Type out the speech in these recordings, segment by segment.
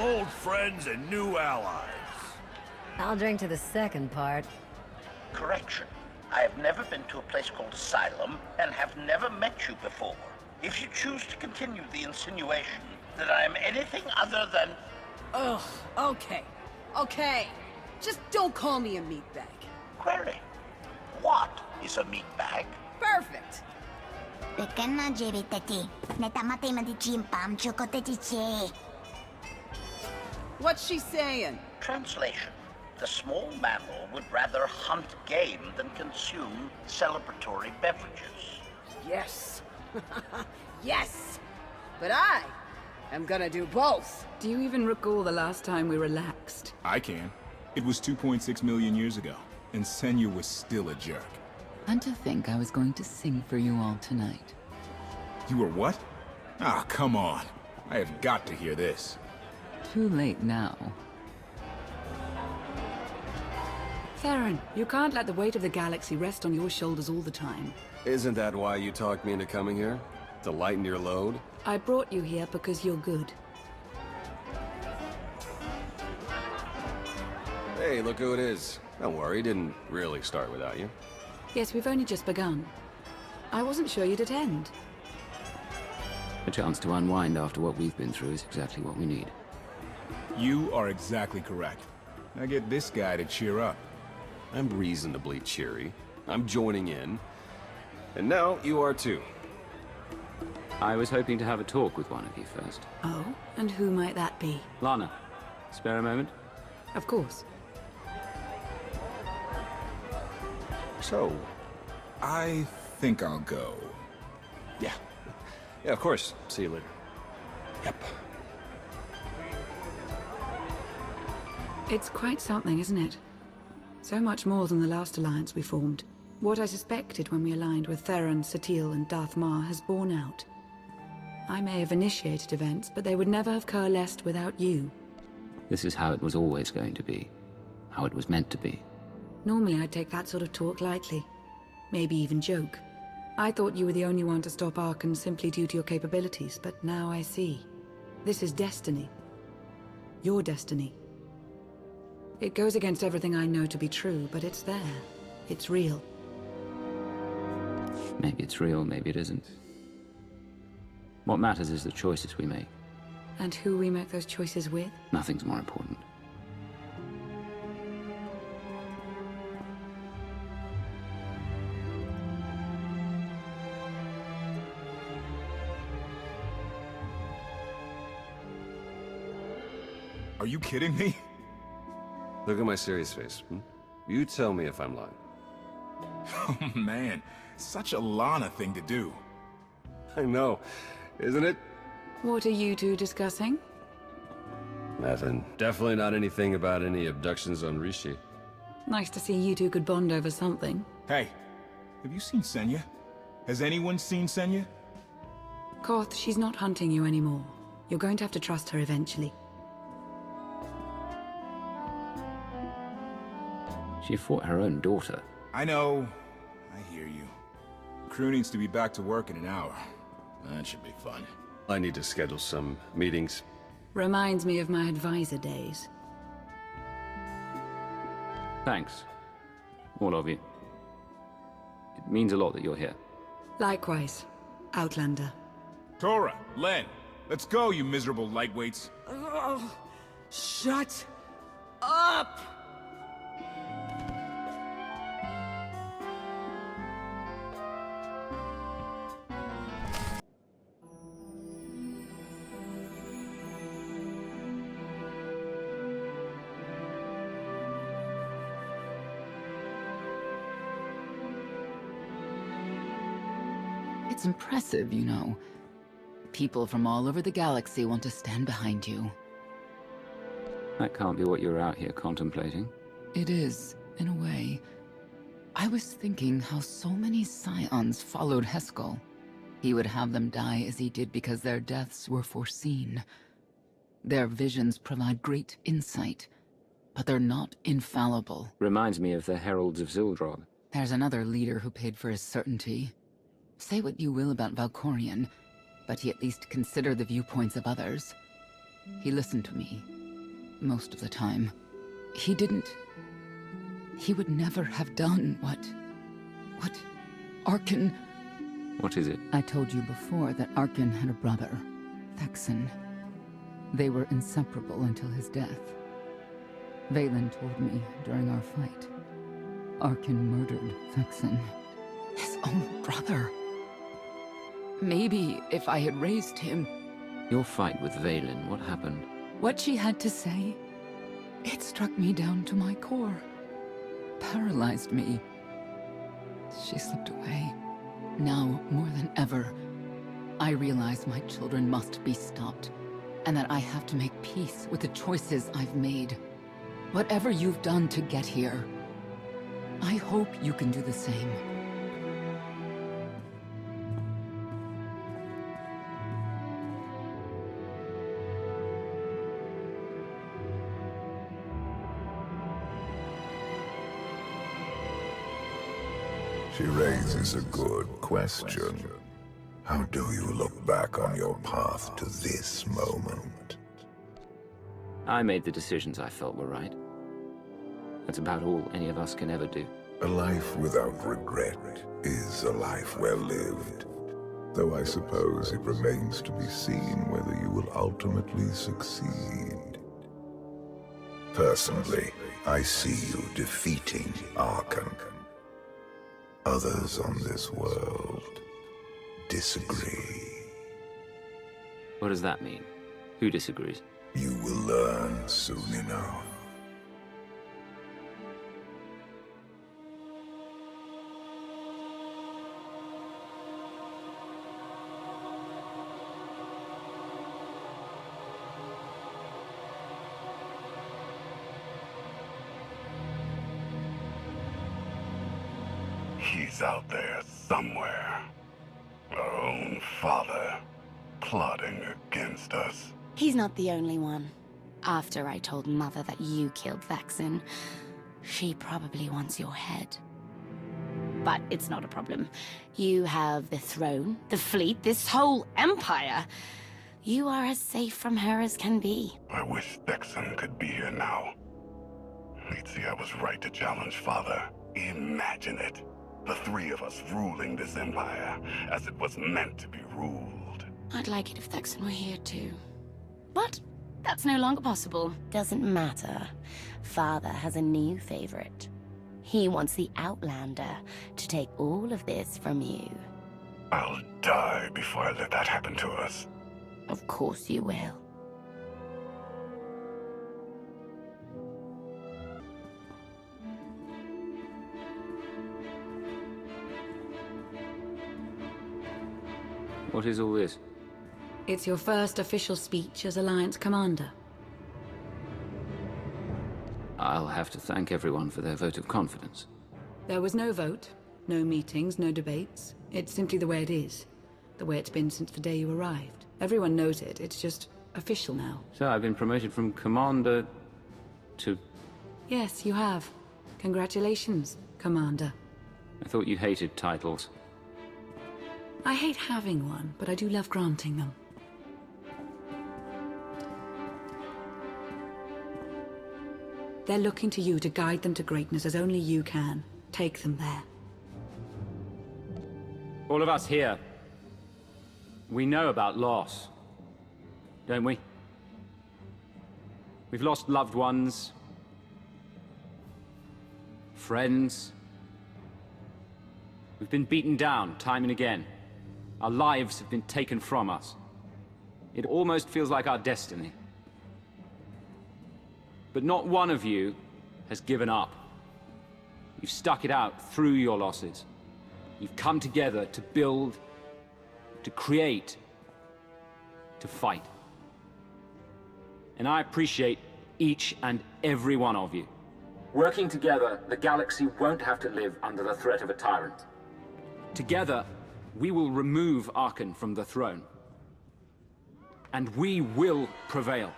old friends and new allies. I'll drink to the second part. Correction. I have never been to a place called Asylum and have never met you before. If you choose to continue the insinuation that I am anything other than... Ugh, okay. Okay. Just don't call me a meatbag. Query. What is a meatbag? Perfect. What's she saying? Translation. The small mammal would rather hunt game than consume celebratory beverages. Yes. Yes. But I am gonna do both. Do you even recall the last time we relaxed? I can. It was 2.6 million years ago, and Senya was still a jerk. And to think I was going to sing for you all tonight. You were what? Ah, come on. I have got to hear this. Too late now. Theron, you can't let the weight of the galaxy rest on your shoulders all the time. Isn't that why you talked me into coming here? To lighten your load? I brought you here because you're good. Hey, look who it is. Don't worry, it didn't really start without you. Yes, we've only just begun. I wasn't sure you'd attend. A chance to unwind after what we've been through is exactly what we need. You are exactly correct. Now get this guy to cheer up. I'm reasonably cheery. I'm joining in. And now you are too. I was hoping to have a talk with one of you first. Oh, and who might that be? Lana, spare a moment? Of course. So, I think I'll go. Yeah. Yeah, of course. See you later. Yep. It's quite something, isn't it? So much more than the last alliance we formed. What I suspected when we aligned with Theron, Satil, and Darth Mar has borne out. I may have initiated events, but they would never have coalesced without you. This is how it was always going to be. How it was meant to be. Normally I'd take that sort of talk lightly. Maybe even joke. I thought you were the only one to stop Archon simply due to your capabilities, but now I see. This is destiny. Your destiny. It goes against everything I know to be true, but it's there. It's real. Maybe it's real, maybe it isn't. What matters is the choices we make. And who we make those choices with? Nothing's more important. Are you kidding me? Look at my serious face. You tell me if I'm lying. Oh man, such a Lana thing to do. I know, isn't it? What are you two discussing? Nothing. Definitely not anything about any abductions on Rishi. Nice to see you two could bond over something. Hey, have you seen Senya? Has anyone seen Senya? Koth, she's not hunting you anymore. You're going to have to trust her eventually. She fought her own daughter. I know. I hear you. Crew needs to be back to work in an hour. That should be fun. I need to schedule some meetings. Reminds me of my advisor days. Thanks. All of you. It means a lot that you're here. Likewise, Outlander. Tora, Len, let's go, you miserable lightweights. Ugh, shut up! It's impressive, you know. People from all over the galaxy want to stand behind you. That can't be what you're out here contemplating. It is, in a way. I was thinking how so many Scions followed Heskel. He would have them die as he did because their deaths were foreseen. Their visions provide great insight, but they're not infallible. Reminds me of the Heralds of Zildrog. There's another leader who paid for his certainty. Say what you will about Valkorion, but he at least considered the viewpoints of others. He listened to me. Most of the time. He would never have done what Arkin... What is it? I told you before that Arkin had a brother, Vexen. They were inseparable until his death. Valen told me during our fight. Arkin murdered Vexen. His own brother. Maybe if I had raised him... Your fight with Valen, what happened? What she had to say, it struck me down to my core. Paralyzed me. She slipped away. Now, more than ever, I realize my children must be stopped, and that I have to make peace with the choices I've made. Whatever you've done to get here, I hope you can do the same. She raises a good question. How do you look back on your path to this moment? I made the decisions I felt were right. That's about all any of us can ever do. A life without regret is a life well lived. Though I suppose it remains to be seen whether you will ultimately succeed. Personally, I see you defeating Arkan. Others on this world disagree. What does that mean? Who disagrees? You will learn soon enough. He's out there somewhere. Our own father, plotting against us. He's not the only one. After I told Mother that you killed Vexen, she probably wants your head. But it's not a problem. You have the throne, the fleet, this whole empire. You are as safe from her as can be. I wish Vexen could be here now. He'd see I was right to challenge Father. Imagine it. The three of us ruling this empire as it was meant to be ruled. I'd like it if Vexen were here too. But that's no longer possible. Doesn't matter. Father has a new favorite. He wants the Outlander to take all of this from you. I'll die before I let that happen to us. Of course you will. What is all this? It's your first official speech as Alliance Commander. I'll have to thank everyone for their vote of confidence. There was no vote, no meetings, no debates. It's simply the way it is. The way it's been since the day you arrived. Everyone knows it. It's just official now. So I've been promoted from Commander to... Yes, you have. Congratulations, Commander. I thought you hated titles. I hate having one, but I do love granting them. They're looking to you to guide them to greatness as only you can. Take them there. All of us here, we know about loss, don't we? We've lost loved ones, friends. We've been beaten down time and again. Our lives have been taken from us. It almost feels like our destiny. But not one of you has given up. You've stuck it out through your losses. You've come together to build, to create, to fight. And I appreciate each and every one of you. Working together, the galaxy won't have to live under the threat of a tyrant. Together, we will remove Arkan from the throne. And we will prevail.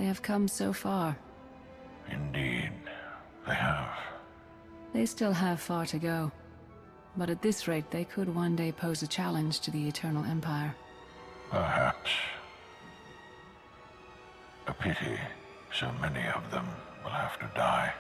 They have come so far. Indeed, they have. They still have far to go. But at this rate, they could one day pose a challenge to the Eternal Empire. Perhaps. A pity so many of them will have to die.